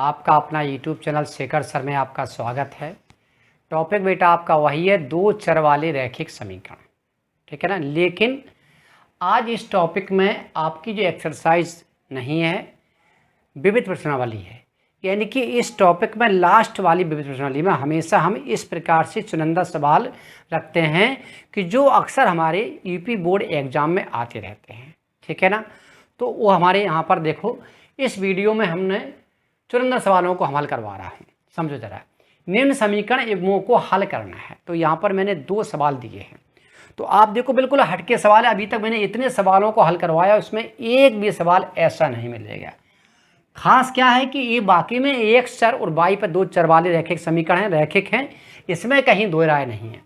आपका अपना YouTube channel Shekhar sir में आपका स्वागत है। टॉपिक बेटा आपका वही है, दो चर वाले रैखिक समीकरण। ठीक है ना। लेकिन आज इस टॉपिक में आपकी जो एक्सरसाइज नहीं है, विविध प्रश्नावली है। यानी कि इस टॉपिक में लास्ट वाली विविध प्रश्नावली में हमेशा हम इस प्रकार से चुनिंदा सवाल रखते हैं कि जो अक्सर हमारे यूपी बोर्ड एग्जाम में आते रहते हैं। ठीक है ना। तो वो हमारे यहाँ पर देखो, इस वीडियो में हमने चुनिंदा सवालों को हल करवा रहा हूँ। समझो जरा, निम्न समीकरण युग्मों को हल करना है। तो यहाँ पर मैंने दो सवाल दिए हैं, तो आप देखो बिल्कुल हटके सवाल है। अभी तक मैंने इतने सवालों को हल करवाया, उसमें एक भी सवाल ऐसा नहीं मिलेगा। खास क्या है कि ये बाकी में एक चर और y पर दो चर वाले रैखिक समीकरण हैं, रैखिक हैं, इसमें कहीं दो राय नहीं है।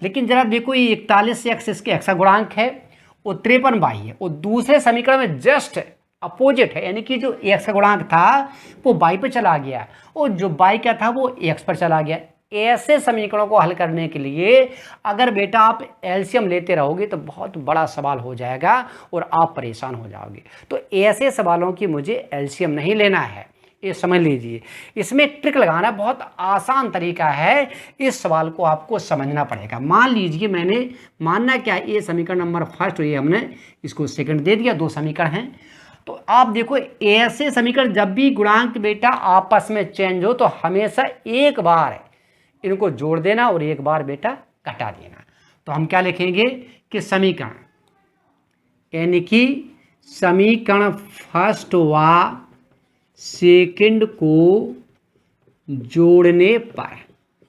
लेकिन जरा देखो, ये 41x इसके x का गुणांक है और 53y है, और दूसरे समीकरण में जस्ट अपोजिट है। यानी कि जो x का गुणांक था वो y पर चला गया और जो y का था वो x पर चला गया। ऐसे समीकरणों को हल करने के लिए अगर बेटा आप एलसीएम लेते रहोगे तो बहुत बड़ा सवाल हो जाएगा और आप परेशान हो जाओगे। तो ऐसे सवालों की मुझे एलसीएम नहीं लेना है, ये समझ लीजिए। इसमें ट्रिक लगाना बहुत आसान तरीका है, इस सवाल को आपको समझना पड़ेगा। मान लीजिए मैंने मानना क्या, ये समीकरण नंबर फर्स्ट, ये हमने इसको सेकंड दे दिया, दो समीकरण हैं। तो आप देखो, ऐसे समीकरण जब भी गुणांक बेटा आपस में चेंज हो तो हमेशा एक बार इनको जोड़ देना और एक बार बेटा घटा देना। तो हम क्या लिखेंगे कि समीकरण, यानी कि समीकरण फर्स्ट व सेकंड को जोड़ने पर,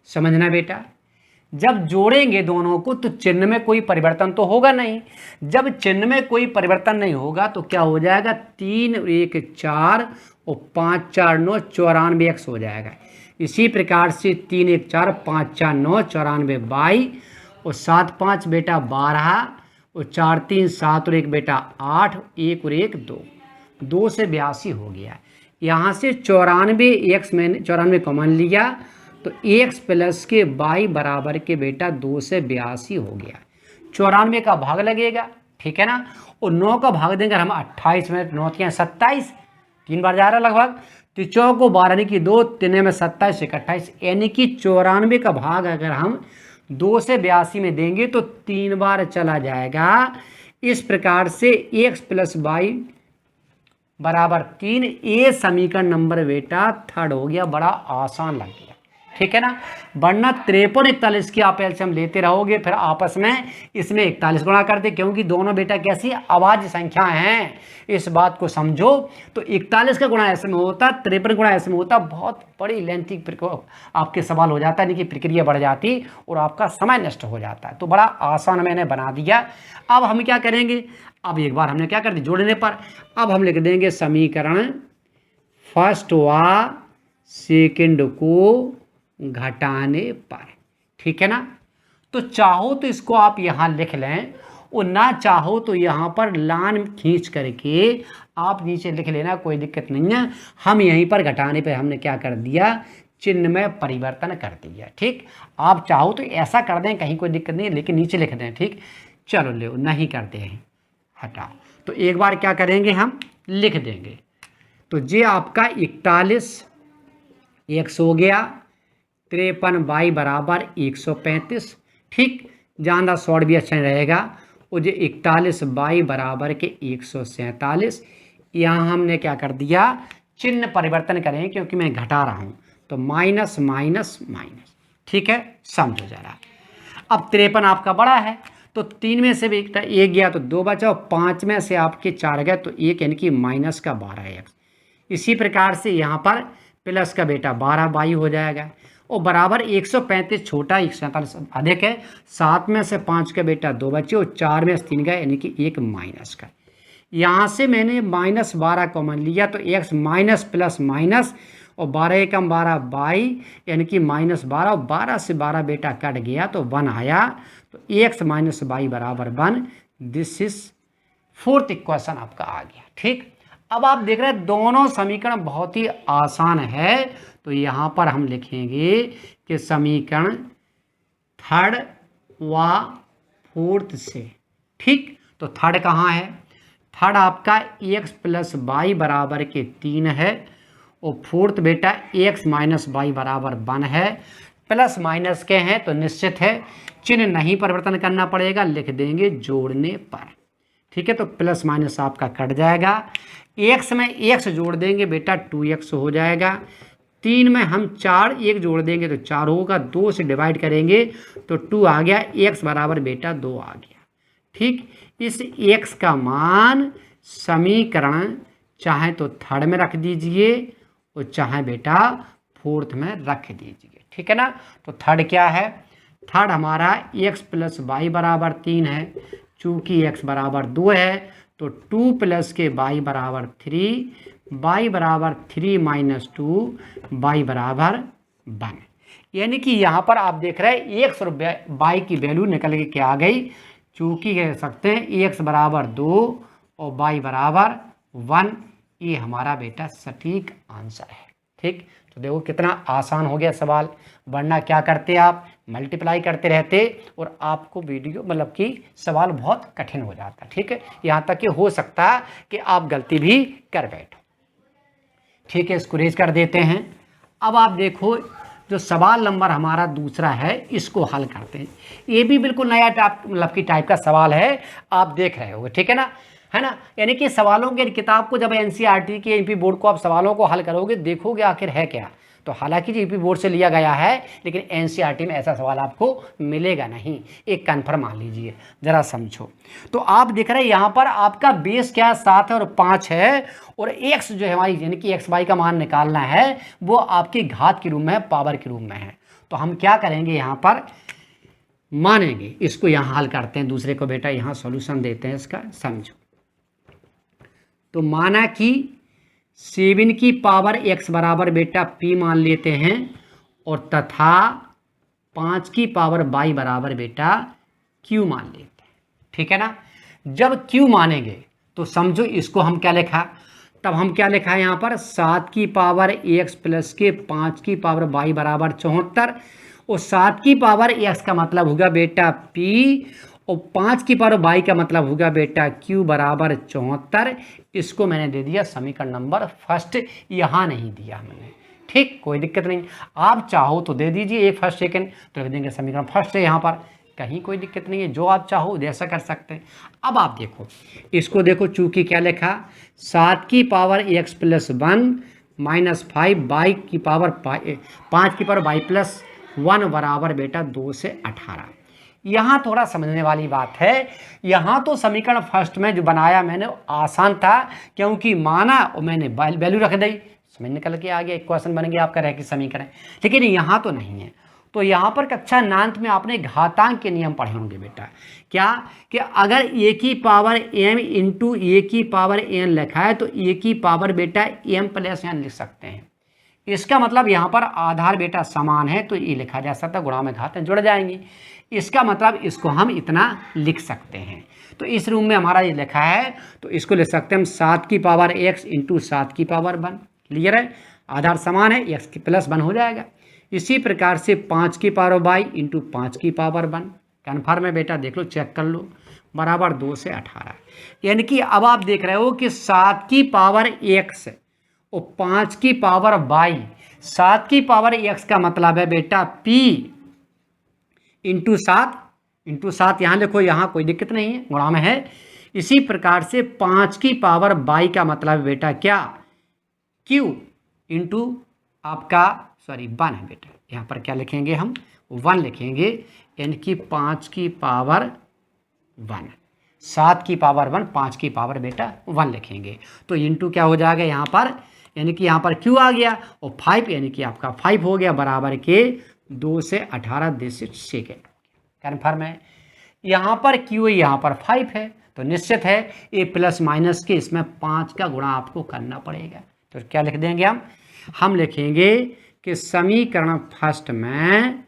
समझना बेटा, जब जोड़ेंगे दोनों को तो चिन्ह में कोई परिवर्तन तो होगा नहीं। जब चिन्ह में कोई परिवर्तन नहीं होगा तो क्या हो जाएगा, 3 और 1 4 और 5 4 9 94x हो जाएगा। इसी प्रकार से 3 1 4 5 4 9 94 22 और 7 5 बेटा 12 और 4 3 7 और 1 बेटा 8, 1 और 1 2, 2 से 82 हो गया। यहाँ से 94x मैंने 94 कॉमन लिया तो x प्लस के y बराबर के बेटा 2 से 82 हो गया। 94 का भाग लगेगा, ठीक है ना, और 9 का भाग देंगे हम 28 में, 9 के 27, 3 बार जा रहा लगभग, तो 4 को 12 की 2, 3 में 27 28, यानी कि 94 का भाग अगर हम 2 से 82 में देंगे तो 3 बार चला जाएगा। इस प्रकार से x प्लस y बराबर 3, ये समीकरण नंबर बेटा थर्ड हो गया। बड़ा आसान लग गया, ठीक है ना। वरना 53 41 की आप एलसीएम लेते रहोगे, फिर आपस में इसमें 41 गुणा करते, क्योंकि दोनों बेटा कैसी अभाज्य संख्या हैं, इस बात को समझो। तो 41 का गुणा ऐसे में होता, 53 गुणा ऐसे में होता, बहुत बड़ी लेंथी आपके सवाल हो जाता है, यानी कि प्रक्रिया बढ़ जाती और आपका समय नष्ट हो जाता है। तो बड़ा आसान मैंने बना दिया। अब हम क्या करेंगे, अब एक बार हमने क्या कर दिया जोड़ने पर, अब हम लिख देंगे समीकरण फर्स्ट व सेकंड को घटाने पर, ठीक है ना। तो चाहो तो इसको आप यहाँ लिख लें और ना चाहो तो यहाँ पर लाइन खींच करके आप नीचे लिख लेना, कोई दिक्कत नहीं है। हम यहीं पर घटाने पर हमने क्या कर दिया, चिन्ह में परिवर्तन कर दिया। ठीक, आप चाहो तो ऐसा कर दें, कहीं कोई दिक्कत नहीं है, लेकिन नीचे लिख दें। ठीक, चलो ले नहीं करते हैं, हटाओ। तो एक बार क्या करेंगे, हम लिख देंगे। तो ये आपका 41 x हो गया, 53y बराबर 135। ठीक, ज़्यादा शॉर्ट भी अच्छा रहेगा। और ये 41y बराबर के 147। यहाँ हमने क्या कर दिया, चिन्ह परिवर्तन करें क्योंकि मैं घटा रहा हूँ, तो माइनस माइनस माइनस। ठीक है, समझो जरा। अब 53 आपका बड़ा है तो 3 में से भी एक गया तो 2 बचा, और 5 में से आपके 4 गए तो 1, यानी कि माइनस का 12x। इसी प्रकार से यहाँ पर प्लस का बेटा 12y हो जाएगा, और बराबर 135 छोटा 147 अधिक है। 7 में से 5 का बेटा 2 बचे और 4 में से 3 गए, यानी कि 1 माइनस का। यहाँ से मैंने माइनस 12 कॉमन लिया तो x माइनस प्लस माइनस, और 12 एकम 12 22, यानी कि माइनस 12, और 12 से 12 बेटा कट गया तो 1 आया। तो x माइनस y बराबर 1। दिस इज फोर्थ इक्वेशन आपका आ गया। ठीक, अब आप देख रहे हैं दोनों समीकरण बहुत ही आसान है। तो यहाँ पर हम लिखेंगे कि समीकरण थर्ड व फोर्थ से, ठीक, तो थर्ड कहाँ है, थर्ड आपका x प्लस y बराबर के 3 है, और फोर्थ बेटा एक्स माइनस वाई बराबर 1 है। प्लस माइनस के हैं तो निश्चित है चिन्ह नहीं परिवर्तन करना पड़ेगा, लिख देंगे जोड़ने पर। ठीक है, तो प्लस माइनस आपका कट जाएगा। एक्स में एक्स जोड़ देंगे बेटा 2x हो जाएगा। 3 में हम 4 एक जोड़ देंगे तो 4 होगा। 2 से डिवाइड करेंगे तो 2 आ गया। x बराबर बेटा 2 आ गया। ठीक, इस x का मान समीकरण चाहे तो थर्ड में रख दीजिए और चाहे बेटा फोर्थ में रख दीजिए। ठीक है ना, तो थर्ड क्या है? थर्ड हमारा x प्लस वाई बराबर 3 है। चूंकि x बराबर 2 है तो 2 प्लस के y बराबर 3, y बराबर 3 माइनस 2, y बराबर 1। यानी कि यहाँ पर आप देख रहे हैं x और y की वैल्यू निकल के क्या आ गई। चूंकि कह सकते हैं x बराबर 2 और y बराबर 1, ये हमारा बेटा सटीक आंसर है। ठीक, तो देखो कितना आसान हो गया सवाल, वरना क्या करते आप मल्टीप्लाई करते रहते और आपको वीडियो मतलब कि सवाल बहुत कठिन हो जाता। ठीक है, यहाँ तक कि हो सकता है कि आप गलती भी कर बैठो। ठीक है, इसको रेज कर देते हैं। अब आप देखो जो सवाल नंबर हमारा दूसरा है इसको हल करते हैं। ये भी बिल्कुल नया टाइप का सवाल है, आप देख रहे होगे। ठीक है ना, है ना। यानी कि सवालों की किताब को जब एनसीईआरटी के यूपी बोर्ड को आप सवालों को हल करोगे देखोगे आखिर है क्या। तो हालांकि यूपी बोर्ड से लिया गया है लेकिन एनसीईआरटी में ऐसा सवाल आपको मिलेगा नहीं, एक कन्फर्म मान लीजिए। जरा समझो, तो आप देख रहे हैं यहाँ पर आपका बेस क्या है 7 है और 5 है और एक्स जो है हमारी यानी कि एक्स वाई का मान निकालना है वो आपकी घात के रूप में है, पावर के रूप में है। तो हम क्या करेंगे यहाँ पर मानेंगे, इसको यहाँ हल करते हैं, दूसरे को बेटा यहाँ सॉल्यूशन देते हैं इसका। समझो, तो माना कि 7 की पावर x बराबर बेटा p मान लेते हैं और तथा 5 की पावर y बराबर बेटा q मान लेते हैं। ठीक है ना, जब q मानेंगे तो समझो इसको हम क्या लिखा, तब हम क्या लिखा है यहाँ पर 7 की पावर x प्लस के 5 की पावर y बराबर 74 और 7 की पावर x का मतलब होगा बेटा p और 5 की पावर y का मतलब होगा बेटा q बराबर 74। इसको मैंने दे दिया समीकरण नंबर फर्स्ट, यहाँ नहीं दिया मैंने। ठीक, कोई दिक्कत नहीं, आप चाहो तो दे दीजिए एक फर्स्ट सेकंड तो लिख देंगे समीकरण फर्स्ट है, यहाँ पर कहीं कोई दिक्कत नहीं है, जो आप चाहो जैसा कर सकते हैं। अब आप देखो इसको, देखो चूंकि क्या लिखा 7 की power x plus 1 minus 5 y की पावर 5 की पावर y प्लस 1 बराबर बेटा 2 से 18। यहाँ थोड़ा समझने वाली बात है। यहाँ तो समीकरण फर्स्ट में जो बनाया मैंने आसान था क्योंकि माना और मैंने वैल्यू रख दी, समझ निकल के आ गया, एक क्वेश्चन बन गया आपका रह के समीकरण। लेकिन यहाँ तो नहीं है। तो यहाँ पर कक्षा 9th में आपने घातांक के नियम पढ़े होंगे बेटा, क्या कि अगर a की पावर m इंटू ए की पावर n लिखा है तो a की पावर बेटा m प्लस n लिख सकते हैं। इसका मतलब यहाँ पर आधार बेटा समान है तो ये लिखा जा सकता है, गुणा में घात जुड़ जाएंगी। इसका मतलब इसको हम इतना लिख सकते हैं। तो इस रूम में हमारा ये लिखा है तो इसको लिख सकते हैं हम 7 की पावर x इंटू 7 की पावर 1। क्लियर है, आधार समान है, x की प्लस 1 हो जाएगा। इसी प्रकार से 5 की पावर y इंटू 5 की पावर 1 कन्फर्म है बेटा, देख लो चेक कर लो, बराबर 2 से 18। यानी कि अब आप देख रहे हो कि 7 की पावर x और 5 की पावर y, 7 की पावर x का मतलब है बेटा p इंटू 7 यहाँ लिखो, यहाँ कोई दिक्कत नहीं है, गुणा में है। इसी प्रकार से 5 की पावर y का मतलब बेटा क्या q इंटू आपका 1 है बेटा, यहाँ पर क्या लिखेंगे हम 1 लिखेंगे, यानी कि 5 की पावर 1, 7 की पावर 1, 5 की पावर बेटा 1 लिखेंगे। तो इंटू क्या हो जाएगा यहाँ पर, यानी कि यहाँ पर q आ गया और 5 यानी कि आपका 5 हो गया बराबर के 2 से 18 सेकेंड। कन्फर्म है, यहाँ पर q यहाँ पर 5 है तो निश्चित है ये प्लस माइनस के इसमें 5 का गुणा आपको करना पड़ेगा। तो क्या लिख देंगे हम लिखेंगे कि समीकरण फर्स्ट में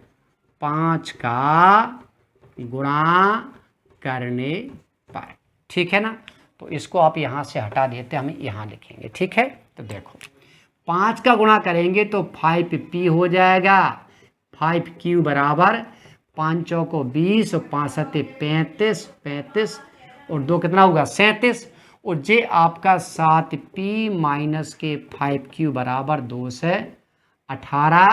5 का गुणा करने पर। ठीक है ना, तो इसको आप यहाँ से हटा देते हम यहाँ लिखेंगे। ठीक है, तो देखो 5 का गुणा करेंगे तो 5p हो जाएगा, 5q बराबर 5 चौको 20 और 5 सत्ते 35 और 2 कितना होगा 37 और जे आपका 7p माइनस के 5q बराबर 2 से 18।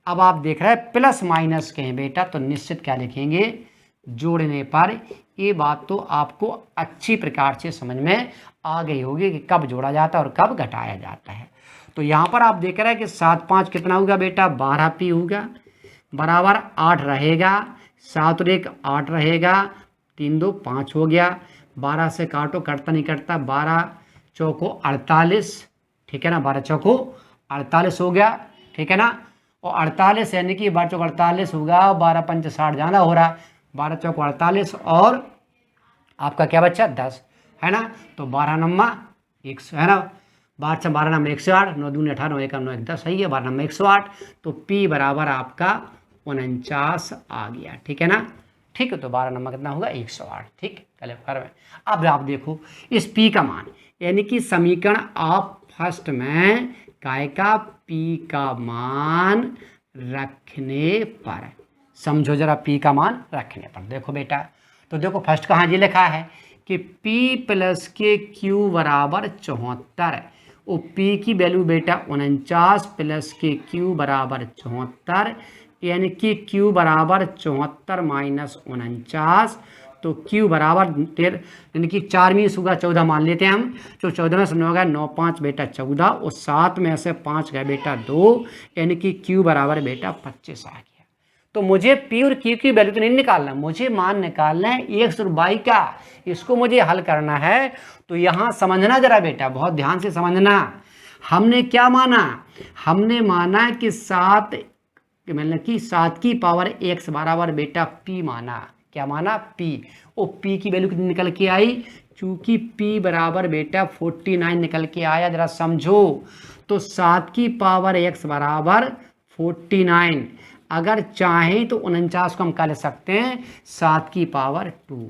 अब आप देख रहे हैं प्लस माइनस के हैं बेटा, तो निश्चित क्या लिखेंगे, जोड़ने पर। ये बात तो आपको अच्छी प्रकार से समझ में आ गई होगी कि कब जोड़ा जाता है और कब घटाया जाता है। तो यहाँ पर आप देख रहे हैं कि 7 5 कितना होगा बेटा, 12p होगा, बराबर 8 रहेगा, 7 और 1 8 रहेगा, 3 2 5 हो गया, 12 से काटो, कटता नहीं कटता, 12 चौको 48, ठीक है ना, 12 चौको 48 हो गया, ठीक है ना। और 48 यानी कि 12 चौको 48 होगा, 12 पंच 60 ज़्यादा हो रहा, 12 चौको 48 और आपका क्या बच्चा 10, है ना। तो 12 नम्मा 100, है ना, 12 नंबर 108, 9 दूनी 18, 1 9 1 10, सही है, 12 नंबर 108। तो P बराबर आपका 49 आ गया, ठीक है ना। ठीक है, तो 12 नंबर कितना होगा 108, ठीक क्लियर में। अब आप देखो इस P का मान, यानी कि समीकरण आप फर्स्ट में काय का P का मान रखने पर, समझो जरा, P का मान रखने पर देखो बेटा, तो देखो फर्स्ट कहाँ जी लिखा है कि P प्लस के Q बराबर 74, और P की वैल्यू बेटा 49 प्लस के Q बराबर 74, यानी कि Q बराबर 74 माइनस 49, तो Q बराबर 13, यानी कि 4 में होगा 14 मान लेते हैं हम, तो 14 में से 9 गया 9 5 बेटा 14, और 7 में से 5 गए बेटा 2, यानी कि Q बराबर बेटा 25 आ गया। तो मुझे P और Q की वैल्यू तो नहीं निकालना, मुझे मान निकालना है x और y का, इसको मुझे हल करना है। तो यहाँ समझना जरा बेटा, बहुत ध्यान से समझना, हमने क्या माना, हमने माना कि 7 मतलब कि 7 की पावर x बराबर बेटा p माना, क्या माना p, और p की वैल्यू कितनी निकल के आई, चूंकि p बराबर बेटा 49 निकल के आया, जरा समझो। तो 7 की पावर x बराबर 49, अगर चाहें तो 49 को हम क्या ले सकते हैं 7 की पावर 2।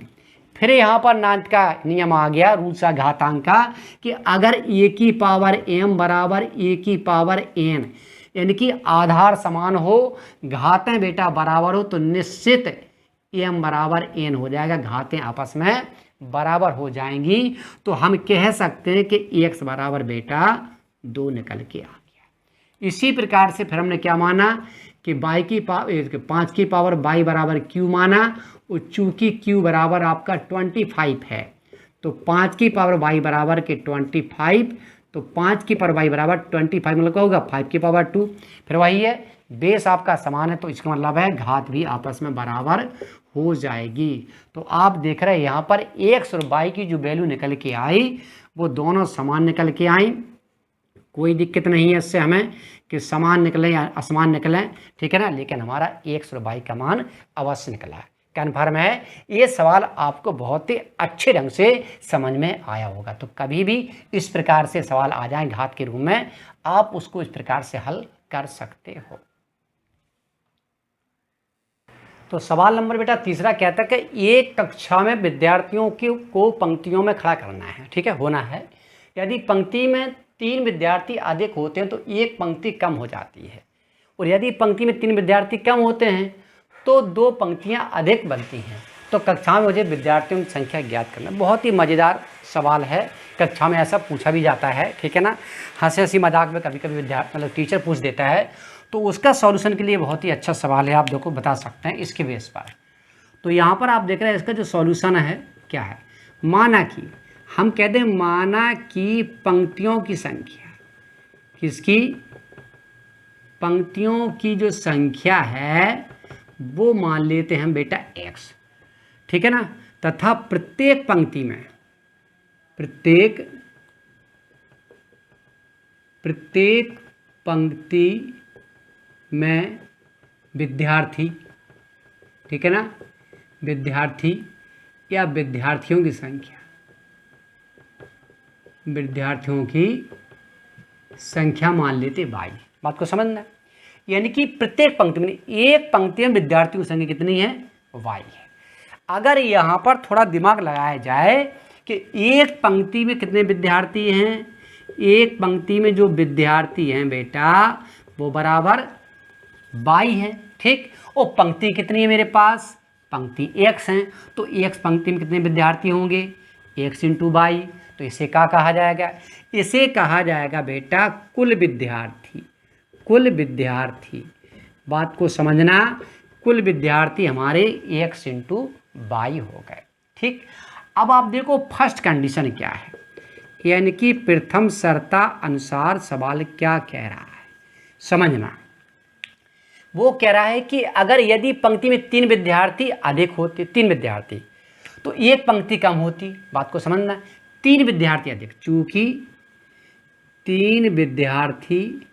फिर यहाँ पर नाथ का नियम आ गया, रूल्स घातांक का, कि अगर a की पावर m बराबर a की पावर n, यानी कि आधार समान हो, घातें बेटा बराबर हो, तो निश्चित m बराबर n हो जाएगा, घातें आपस में बराबर हो जाएंगी। तो हम कह सकते हैं कि x बराबर बेटा 2 निकल के आ गया। इसी प्रकार से फिर हमने क्या माना कि y की पावर 5 की पावर y बराबर q माना, और चूंकि q बराबर आपका 25 है, तो 5 की पावर y बराबर के 25, तो 5 की पावर y बराबर 25 मतलब क्या होगा 5 की पावर 2। फिर वही है, बेस आपका समान है, तो इसका मतलब है घात भी आपस में बराबर हो जाएगी। तो आप देख रहे हैं यहाँ पर x और y की जो वैल्यू निकल के आई वो दोनों समान निकल के आई, कोई दिक्कत नहीं है इससे हमें कि समान निकले या असमान निकले, ठीक है ना, लेकिन हमारा x और y का मान अवश्य निकला है, कन्फर्म है। ये सवाल आपको बहुत ही अच्छे ढंग से समझ में आया होगा। तो कभी भी इस प्रकार से सवाल आ जाए घात के रूप में, आप उसको इस प्रकार से हल कर सकते हो। तो सवाल नंबर बेटा तीसरा कहता है कि एक कक्षा में विद्यार्थियों को पंक्तियों में खड़ा करना है, ठीक है, होना है। यदि पंक्ति में 3 विद्यार्थी अधिक होते हैं तो एक पंक्ति कम हो जाती है, और यदि पंक्ति में 3 विद्यार्थी कम होते हैं तो 2 पंक्तियां अधिक बनती हैं। तो कक्षा में मुझे विद्यार्थियों की संख्या ज्ञात करना, बहुत ही मज़ेदार सवाल है, कक्षा में ऐसा पूछा भी जाता है, ठीक है ना, हंसी हंसी मजाक में कभी कभी विद्यार्थी मतलब टीचर पूछ देता है, तो उसका सॉल्यूशन के लिए बहुत ही अच्छा सवाल है, आप देखो बता सकते हैं इसके बेस पर। तो यहाँ पर आप देख रहे हैं इसका जो सॉल्यूशन है क्या है, माना कि हम कहते हैं माना कि पंक्तियों की संख्या, किसकी, पंक्तियों की जो संख्या है वो मान लेते हैं हम बेटा x, ठीक है ना, तथा प्रत्येक पंक्ति में विद्यार्थी, ठीक है ना, विद्यार्थी या विद्यार्थियों की संख्या मान लेते y। बात को समझना, यानी कि प्रत्येक पंक्ति में, एक पंक्ति में विद्यार्थियों की संख्या कितनी है y है। अगर यहाँ पर थोड़ा दिमाग लगाया जाए कि एक पंक्ति में कितने विद्यार्थी हैं, एक पंक्ति में जो विद्यार्थी हैं बेटा वो बराबर y है, ठीक, और पंक्ति कितनी है मेरे पास, पंक्ति x हैं, तो x पंक्ति में कितने विद्यार्थी होंगे, एक्स इंटू वाई, तो इसे क्या कहा जाएगा? इसे कहा जाएगा बेटा कुल विद्यार्थी। कुल विद्यार्थी, बात को समझना, कुल विद्यार्थी हमारे एक्स इंटू वाई हो गए। ठीक, अब आप देखो फर्स्ट कंडीशन क्या है, यानी कि प्रथम शर्ता अनुसार सवाल क्या कह रहा है, समझना। वो कह रहा है कि अगर यदि पंक्ति में 3 विद्यार्थी अधिक होते, 3 विद्यार्थी, तो एक पंक्ति कम होती। बात को समझना, 3 विद्यार्थी अधिक, चूंकि 3 विद्यार्थी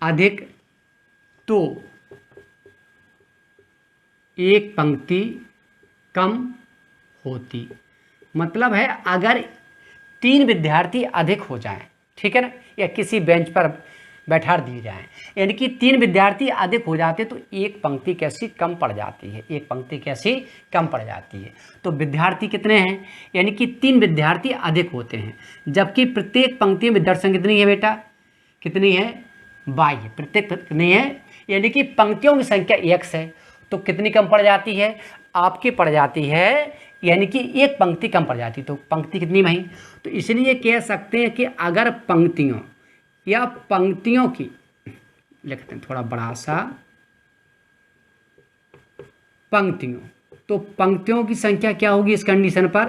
अधिक तो एक पंक्ति कम होती। मतलब है अगर 3 विद्यार्थी अधिक हो जाएं, ठीक है ना, या किसी बेंच पर बैठा दिए जाएं, यानी कि 3 विद्यार्थी अधिक हो जाते तो एक पंक्ति कैसी कम पड़ जाती है, एक पंक्ति कैसी कम पड़ जाती है। तो विद्यार्थी कितने हैं, यानी कि 3 विद्यार्थी अधिक होते हैं, जबकि प्रत्येक पंक्ति में विद्यार्थी संख्या कितनी है बेटा, कितनी है, 22। प्रत्येक कितनी है, यानी कि पंक्तियों की संख्या x है, तो कितनी कम पड़ जाती है, आपकी पड़ जाती है, यानी कि एक पंक्ति कम पड़ जाती। तो पंक्ति कितनी भाई, तो इसलिए कह सकते हैं कि अगर पंक्तियों या पंक्तियों की, लिखते हैं थोड़ा बड़ा सा, पंक्तियों, तो पंक्तियों की संख्या क्या होगी इस कंडीशन पर,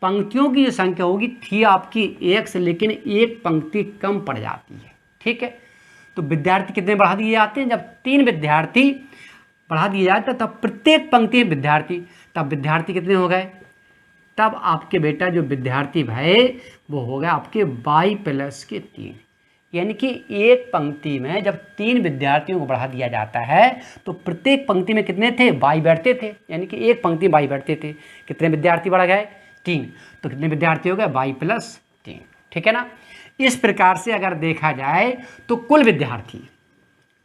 पंक्तियों की जो संख्या होगी थी आपकी x, लेकिन एक पंक्ति कम पड़ जाती है। ठीक है, तो विद्यार्थी कितने बढ़ा दिए जाते हैं, जब 3 विद्यार्थी बढ़ा दिए जाते हैं तब प्रत्येक पंक्ति में विद्यार्थी, तब विद्यार्थी कितने हो गए, तब आपके बेटा जो विद्यार्थी भाई वो हो गए आपके 22 प्लस के 3। यानी कि एक पंक्ति में जब 3 विद्यार्थियों को बढ़ा दिया जाता है तो प्रत्येक पंक्ति में कितने थे, 22 बैठते थे, यानी कि एक पंक्ति में 22 बैठते थे। कितने विद्यार्थी बढ़ गए, 3, तो कितने विद्यार्थी हो गए, 22 प्लस 3। ठीक है ना, इस प्रकार से अगर देखा जाए तो कुल विद्यार्थी,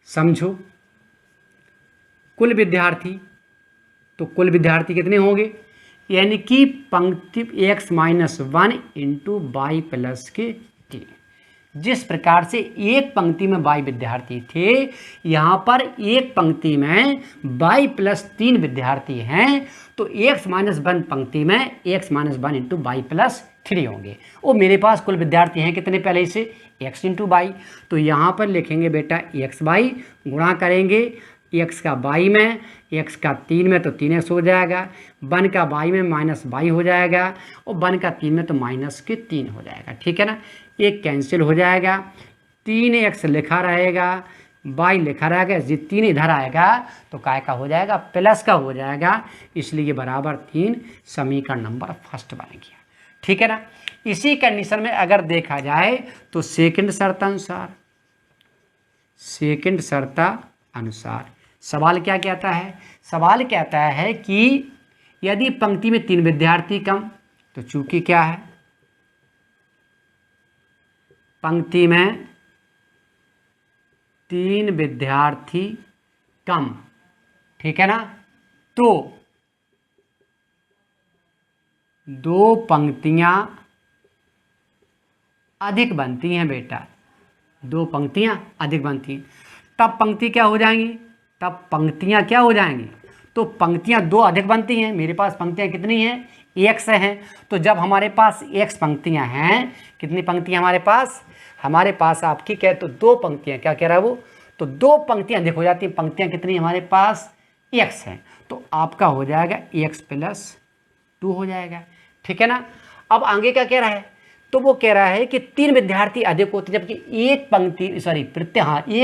समझो कुल विद्यार्थी, तो कुल विद्यार्थी कितने होंगे, यानी कि पंक्ति x माइनस 1 इंटू 22 प्लस के 3। जिस प्रकार से एक पंक्ति में 22 विद्यार्थी थे, यहाँ पर एक पंक्ति में 22 प्लस 3 विद्यार्थी हैं, तो x माइनस 1 पंक्ति में x माइनस 1 इंटू 22 प्लस 3 होंगे। वो मेरे पास कुल विद्यार्थी हैं कितने पहले से, x इंटू 22, तो यहाँ पर लिखेंगे बेटा x बाई, गुणा करेंगे x का 22 में, x का 3 में तो 3x हो जाएगा, 1 का 22 में माइनस 22 हो जाएगा, और 1 का 3 में तो माइनस के 3 हो जाएगा। ठीक है ना, एक कैंसिल हो जाएगा, 3x लिखा रहेगा, 22 लिखा रहेगा, ये 3 इधर आएगा तो काय का हो जाएगा, प्लस का हो जाएगा, इसलिए बराबर 3 समीकरण नंबर फर्स्ट बन गया। ठीक है ना, इसी कंडीशन में अगर देखा जाए तो सेकंड शर्तानुसार, सेकंड शर्ता अनुसार सवाल क्या कहता है, सवाल कहता है कि यदि पंक्ति में 3 विद्यार्थी कम, तो चूंकि क्या है, पंक्ति में 3 विद्यार्थी कम, ठीक है ना, तो 2 पंक्तियां अधिक बनती हैं बेटा, 2 पंक्तियां अधिक बनती हैं, तब पंक्ति क्या हो जाएंगी, तब पंक्तियां क्या हो जाएंगी, तो पंक्तियां 2 अधिक बनती हैं। मेरे पास पंक्तियां कितनी हैं, x हैं, तो जब हमारे पास x पंक्तियां हैं, कितनी पंक्तियां हमारे पास आपकी क्या, तो 2 पंक्तियां, क्या कह रहा है वो, तो 2 पंक्तियां अधिक हो जाती हैं। पंक्तियां कितनी हमारे पास x हैं, तो आपका हो जाएगा x प्लस 2 हो जाएगा। ठीक है ना, अब आगे क्या कह रहा है, तो वो कह रहा है कि 3 विद्यार्थी अधिक होते, जबकि एक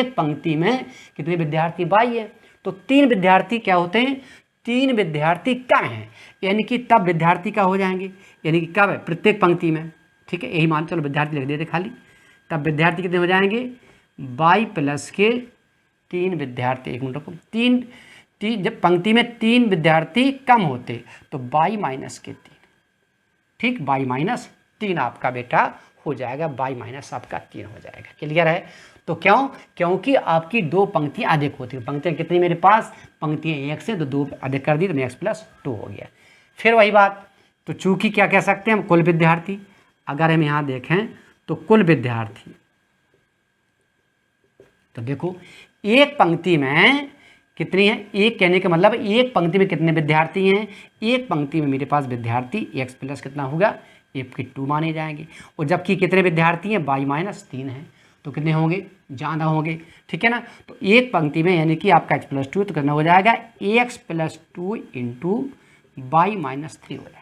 पंक्ति में कितने विद्यार्थी, 22 है, तो 3 विद्यार्थी क्या होते हैं, 3 विद्यार्थी कम हैं, यानी कि तब विद्यार्थी का हो जाएंगे, यानी कि कब है, प्रत्येक पंक्ति में। ठीक है, यही मान चलो विद्यार्थी लिख देते खाली, तब विद्यार्थी कितने हो जाएंगे, 22 प्लस के 3 विद्यार्थी, एक मिनट को, 3 जब पंक्ति में 3 विद्यार्थी कम होते तो 22 माइनस के 3, ठीक, 22 माइनस 3 आपका बेटा हो जाएगा, 22 माइनस आपका 3 हो जाएगा। क्लियर है, तो क्यों, क्योंकि आपकी 2 पंक्तियां अधिक होती हैं। पंक्तियां कितनी मेरे पास, पंक्तियां 1 से, तो 2 अधिक कर दी तो x प्लस 2 हो गया। फिर वही बात, तो चूंकि क्या कह सकते हैं हम, कुल विद्यार्थी, अगर हम यहाँ देखें तो कुल विद्यार्थी, तो देखो एक पंक्ति में कितनी है, एक कहने का मतलब एक पंक्ति में कितने विद्यार्थी हैं, एक पंक्ति में मेरे पास विद्यार्थी x प्लस कितना होगा f के 2 माने जाएंगे, और जबकि कितने विद्यार्थी हैं y माइनस 3 हैं, तो कितने होंगे, ज़्यादा होंगे, ठीक है ना। तो एक पंक्ति में यानी कि आपका x प्लस 2 तो कितना हो जाएगा x plus 2 into y minus 3 हो जाएगा,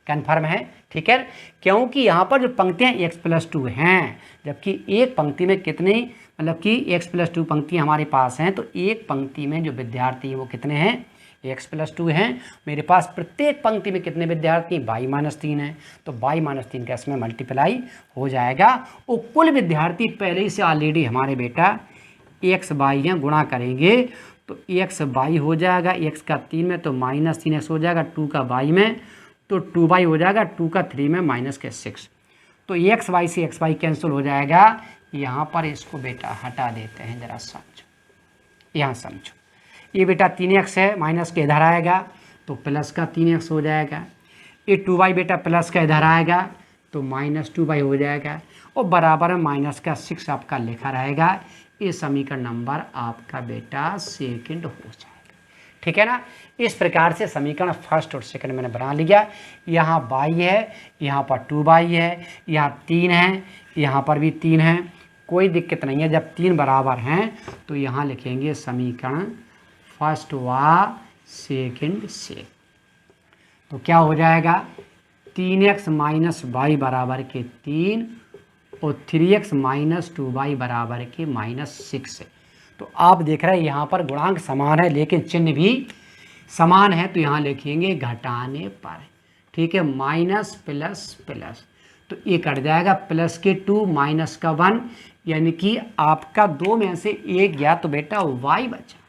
कन्फर्म है, ठीक है। क्योंकि यहाँ पर जो पंक्तियाँ x प्लस 2 हैं, जबकि एक पंक्ति में कितनी, मतलब कि x प्लस 2 पंक्ति हमारे पास हैं, तो एक पंक्ति में जो विद्यार्थी हैं वो कितने हैं, x प्लस 2 हैं। मेरे पास प्रत्येक पंक्ति में कितने विद्यार्थी, y माइनस 3 हैं, तो y माइनस 3 का इसमें मल्टीप्लाई हो जाएगा, और कुल विद्यार्थी पहले ही से ऑलरेडी हमारे बेटा x y हैं, गुणा करेंगे तो x y हो जाएगा, x का 3 में तो माइनस 3x हो जाएगा, 2 का y में तो 2y हो जाएगा, 2 का 3 में माइनस के 6, तो x y से x y कैंसिल हो जाएगा। यहाँ पर इसको बेटा हटा देते हैं, ज़रा समझो, यहाँ समझो, ये बेटा 3x है, माइनस के इधर आएगा तो प्लस का 3x हो जाएगा, ये 2y बेटा प्लस का इधर आएगा तो माइनस 2y हो जाएगा, और बराबर में माइनस का 6 आपका लिखा रहेगा। ये समीकरण नंबर आपका बेटा सेकंड हो जाएगा, ठीक है ना। इस प्रकार से समीकरण फर्स्ट और सेकंड मैंने बना लिया। यहाँ y है, यहाँ पर 2y है, यहाँ 3 है, यहाँ पर भी 3 है, कोई दिक्कत नहीं है। जब 3 बराबर हैं तो यहाँ लिखेंगे समीकरण फर्स्ट व सेकंड से, तो क्या हो जाएगा 3x माइनस y बराबर के 3 और 3x माइनस 2y बराबर के माइनस 6 है। तो आप देख रहे हैं यहाँ पर गुणांक समान है लेकिन चिन्ह भी समान है, तो यहाँ लिखेंगे घटाने पर, ठीक है, माइनस प्लस प्लस, तो ये कट जाएगा, प्लस के 2 माइनस का 1, यानी कि आपका 2 में से 1 गया तो बेटा y बचा,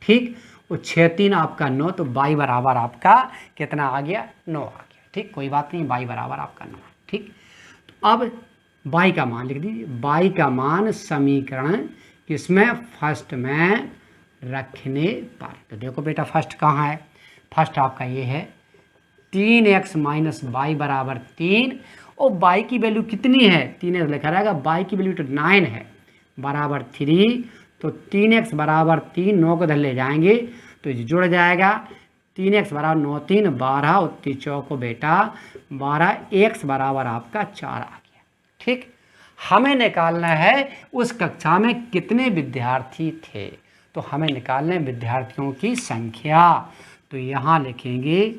ठीक, और 6 3 आपका 9, तो y बराबर आपका कितना आ गया, 9 आ गया, ठीक, कोई बात नहीं, y बराबर आपका 9, ठीक। तो अब y का मान लिख दीजिए, y का मान समीकरण किसमें, फर्स्ट में रखने पर, तो देखो बेटा फर्स्ट कहाँ है, फर्स्ट आपका ये है 3x माइनस y बराबर 3, और y की वैल्यू कितनी है, 3x लिखा रहेगा, y की वैल्यू तो 9 है बराबर 3, तो 3x बराबर 3, 9 को इधर ले जाएंगे तो जुड़ जाएगा, 3x बराबर 9 3 12 और 3 चौको बेटा 12, x बराबर आपका 4 आ गया, ठीक। हमें निकालना है उस कक्षा में कितने विद्यार्थी थे, तो हमें निकालना है विद्यार्थियों की संख्या, तो यहाँ लिखेंगे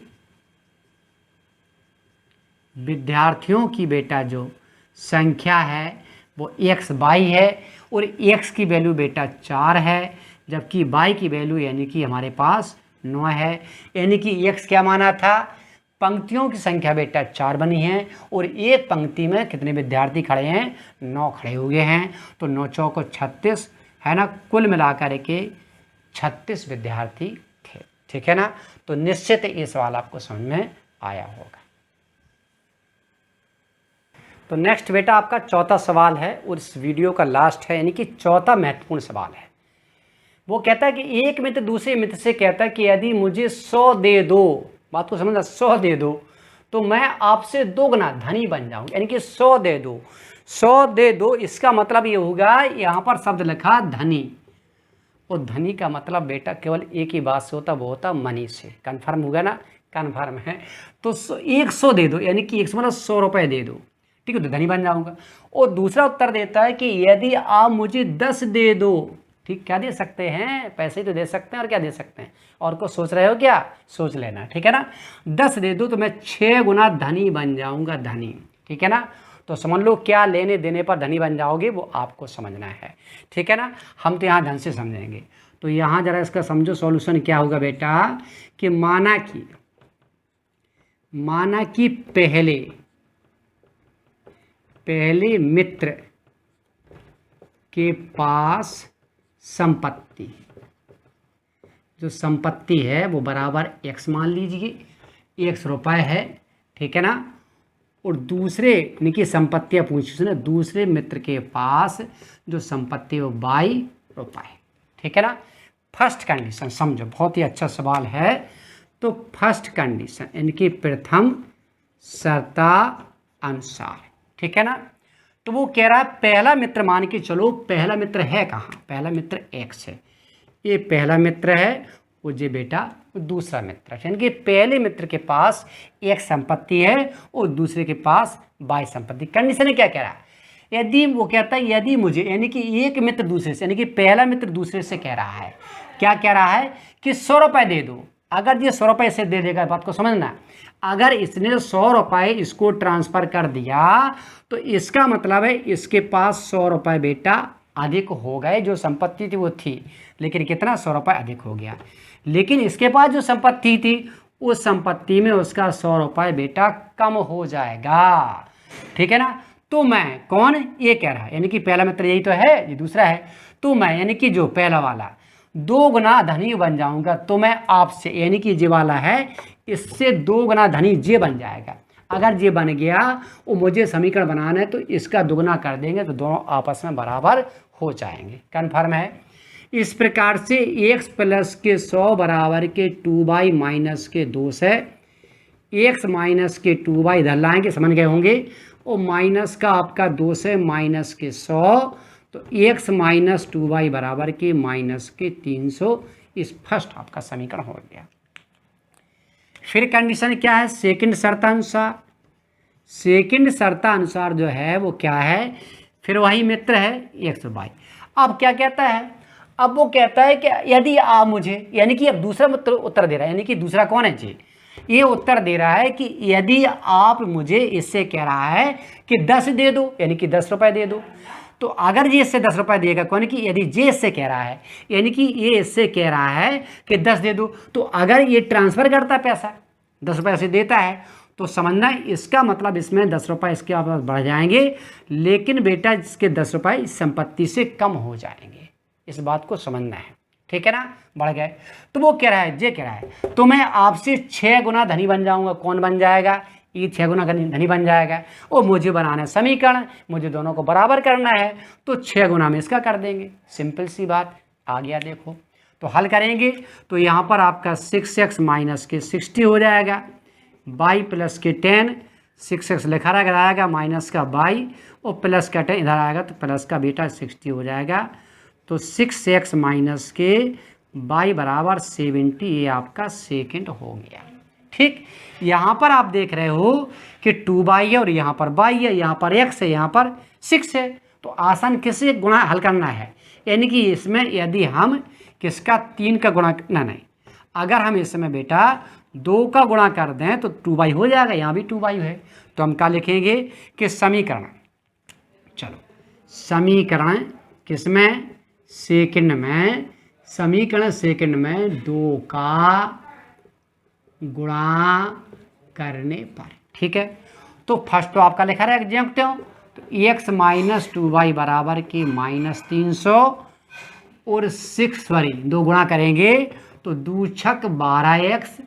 विद्यार्थियों की बेटा जो संख्या है वो x y है, और x की वैल्यू बेटा 4 है, जबकि y की वैल्यू यानी कि हमारे पास 9 है, यानी कि x क्या माना था, पंक्तियों की संख्या बेटा 4 बनी है, और एक पंक्ति में कितने विद्यार्थी खड़े हैं, 9 खड़े हुए हैं, तो 9 चौको 36 है ना, कुल मिलाकर के 36 विद्यार्थी थे, ठीक है ना। तो निश्चित ये सवाल आपको समझ में आया होगा। तो नेक्स्ट बेटा आपका चौथा सवाल है और इस वीडियो का लास्ट है, यानी कि चौथा महत्वपूर्ण सवाल है। वो कहता है कि एक मित्र दूसरे मित्र से कहता है कि यदि मुझे 100 दे दो, बात को समझना, 100 दे दो तो मैं आपसे 2 गुना धनी बन जाऊंगा, यानी कि 100 दे दो, 100 दे दो, इसका मतलब ये होगा, यहाँ पर शब्द लिखा धनी, और धनी का मतलब बेटा केवल एक ही बात से होता, वो होता मनी से, कन्फर्म होगा ना, कन्फर्म है। तो 100 दे दो, यानी कि 100 मतलब 100 रुपये दे दो, ठीक है, तो धनी बन जाऊंगा। और दूसरा उत्तर देता है कि यदि आप मुझे 10 दे दो, ठीक, क्या दे सकते हैं, पैसे तो दे सकते हैं, और क्या दे सकते हैं, और को सोच रहे हो क्या, सोच लेना, ठीक है ना। 10 दे दो तो मैं 6 गुना धनी बन जाऊंगा, धनी, ठीक है ना। तो समझ लो क्या लेने देने पर धनी बन जाओगे वो आपको समझना है, ठीक है ना। हम तो यहाँ ढंग से समझेंगे, तो यहाँ जरा इसका समझो सॉल्यूशन क्या होगा बेटा, कि माना कि पहले मित्र के पास संपत्ति, जो संपत्ति है वो बराबर x मान लीजिए, x रुपये है, ठीक है ना, और दूसरे यानी कि संपत्तियाँ पूछी ना, दूसरे मित्र के पास जो संपत्ति है वो y रुपये, ठीक है ना। फर्स्ट कंडीशन समझो, बहुत ही अच्छा सवाल है। तो फर्स्ट कंडीशन यानी कि प्रथम शर्ता अनुसार, ठीक है ना। तो वो कह रहा है पहला मित्र मान के चलो, पहला मित्र है कहाँ, पहला मित्र x है, ये पहला मित्र है और ये बेटा दूसरा मित्र है, यानी कि पहले मित्र के पास एक संपत्ति है और दूसरे के पास बाई संपत्ति। कंडीशन क्या कह रहा है, यदि वो कहता है यदि मुझे, यानी कि एक मित्र दूसरे से, यानी कि पहला मित्र दूसरे से कह रहा है, क्या कह रहा है कि 100 रुपये दे दो। अगर ये 100 रुपये से दे देगा, बात को समझना, अगर इसने 100 रुपये इसको ट्रांसफर कर दिया तो इसका मतलब है इसके पास 100 रुपये बेटा अधिक हो गए। जो संपत्ति थी वो थी, लेकिन कितना, 100 रुपये अधिक हो गया। लेकिन इसके पास जो संपत्ति थी उस संपत्ति में उसका 100 रुपये बेटा कम हो जाएगा, ठीक है ना। तो मैं कौन, ये कह रहा है, यानी कि पहला मित्र यही तो है, ये दूसरा है। तो मैं, यानी कि जो पहला वाला 2 गुना धनी बन जाऊंगा, तो मैं आपसे, यानी कि जे वाला है इससे 2 गुना धनी जे बन जाएगा। अगर जे बन गया वो मुझे समीकरण बनाना है तो इसका दुगना कर देंगे तो दोनों आपस में बराबर हो जाएंगे। कन्फर्म है। इस प्रकार से x प्लस के 100 बराबर के 2y माइनस के 2 से x माइनस के 2y इधर लाएंगे, समझ गए होंगे, और माइनस का आपका 2 से माइनस के 100, तो x माइनस 2y बराबर के माइनस के 300। इस फर्स्ट आपका समीकरण हो गया। फिर कंडीशन क्या है, सेकंड शर्तानुसार। सेकंड शर्तानुसार जो है वो क्या है, फिर वही मित्र है x और y। अब क्या कहता है, अब वो कहता है कि यदि आप मुझे, यानी कि अब दूसरा मित्र उत्तर दे रहा है, यानी कि दूसरा कौन है जी, ये उत्तर दे रहा है कि यदि आप मुझे, इससे कह रहा है कि 10 दे दो, यानी कि 10 रुपये दे दो। तो अगर ये इससे 10 रुपये देगा, कौन कि यदि जे इससे कह रहा है, यानी कि ये इससे कह रहा है कि 10 दे दो, तो अगर ये ट्रांसफ़र करता है पैसा 10 रुपये से देता है तो समझना इसका मतलब इसमें 10 रुपये इसके वापस बढ़ जाएंगे, लेकिन बेटा इसके 10 रुपये इस संपत्ति से कम हो जाएंगे। इस बात को समझना है, ठीक है ना, बढ़ गए। तो वो कह रहा है, जे कह रहा है तो मैं आपसे 6 गुना धनी बन जाऊंगा। कौन बन जाएगा, ये 6 गुना धनी बन जाएगा। और मुझे बनाना है समीकरण, मुझे दोनों को बराबर करना है, तो 6 गुना में इसका कर देंगे। सिंपल सी बात आ गया। देखो तो हल करेंगे तो यहाँ पर आपका 6x माइनस के 60 हो जाएगा, y प्लस के 10, 6x लिखा रहेगा माइनस का y और प्लस का 10 इधर आएगा तो प्लस का बेटा 60 हो जाएगा। तो 6x माइनस के y बराबर 70, ये आपका सेकंड हो गया। ठीक, यहाँ पर आप देख रहे हो कि 2y है और यहाँ पर y है, यहाँ पर x है, यहाँ पर 6 है। तो आसान किससे गुणा हल करना है, यानी कि इसमें यदि हम किसका 3 का गुणा, नहीं, अगर हम इसमें बेटा 2 का गुणा कर दें तो 2y हो जाएगा, यहाँ भी 2y है। तो हम क्या लिखेंगे कि समीकरण, चलो समीकरण किसमें, सेकंड में, समीकरण सेकंड में 2 का गुणा करने पर, ठीक है। तो फर्स्ट तो आपका लिखा रहेगा जानते हो, तो x माइनस 2y बराबर के माइनस 300 और 2 गुणा करेंगे तो 2 छक 12x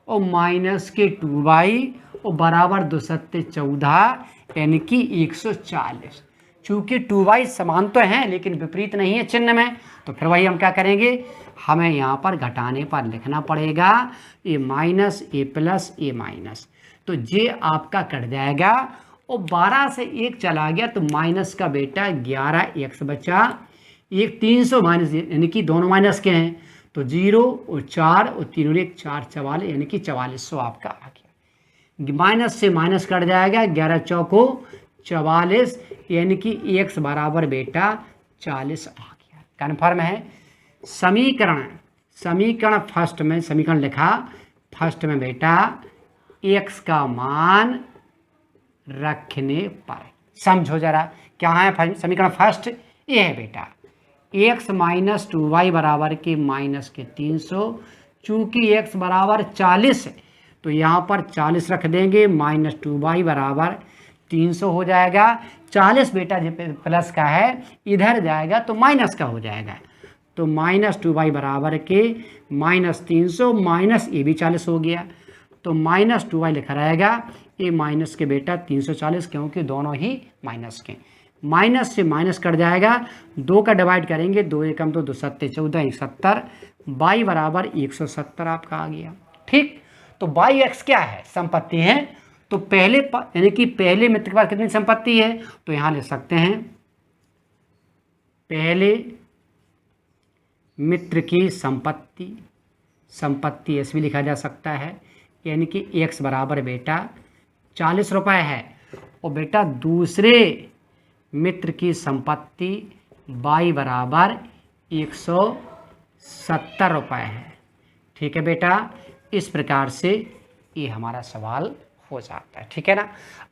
और माइनस के 2y और बराबर 2 सत्ते 14, यानी कि 140। चूँकि 2y समान तो हैं लेकिन विपरीत नहीं है चिन्ह में, तो फिर वही हम क्या करेंगे, हमें यहाँ पर घटाने पर लिखना पड़ेगा ए माइनस ए प्लस ए माइनस। तो जे आपका कट जाएगा और 12 से 1 चला गया तो माइनस का बेटा 11x बचा, 300 माइनस, यानी कि दोनों माइनस के हैं तो 0 और 4 और 3 और 1 4, 44, यानी कि 4400 आपका आ गया। माइनस से माइनस कट जाएगा, 11 चौको 44, यानी कि x बराबर बेटा 40 आ गया। कन्फर्म है। समीकरण फर्स्ट में समीकरण लिखा, फर्स्ट में बेटा x का मान रखने पर, समझो जरा क्या है समीकरण फर्स्ट, ये है बेटा x माइनस 2y बराबर के माइनस के 300। चूँकि x बराबर 40 है तो यहाँ पर 40 रख देंगे, माइनस 2y बराबर 300 हो जाएगा। 40 बेटा प्लस का है, इधर जाएगा तो माइनस का हो जाएगा, तो माइनस 2y बराबर के माइनस 300, माइनस ये भी 40 हो गया तो माइनस 2y लिखा रहेगा, ये माइनस के बेटा 340, क्योंकि दोनों ही माइनस के, माइनस से माइनस कट जाएगा, 2 का डिवाइड करेंगे, 2 एकम तो 2 सत्ते 14, 70, y बराबर 170 आपका आ गया। ठीक, तो बाई x क्या है, संपत्ति है। तो पहले यानी कि पहले मित्र के पास कितनी संपत्ति है, तो यहाँ लिख सकते हैं पहले मित्र की संपत्ति, संपत्ति ऐसे भी लिखा जा सकता है, यानी कि x बराबर बेटा 40 रुपये है, और बेटा दूसरे मित्र की संपत्ति y बराबर 170 रुपये है। ठीक है बेटा, इस प्रकार से ये हमारा सवाल हो जाता है। ठीक है ना।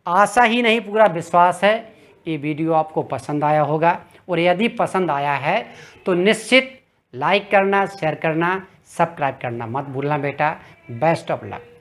आशा ही नहीं पूरा विश्वास है ये वीडियो आपको पसंद आया होगा, और यदि पसंद आया है तो निश्चित लाइक करना, शेयर करना, सब्सक्राइब करना मत भूलना बेटा। Best of luck.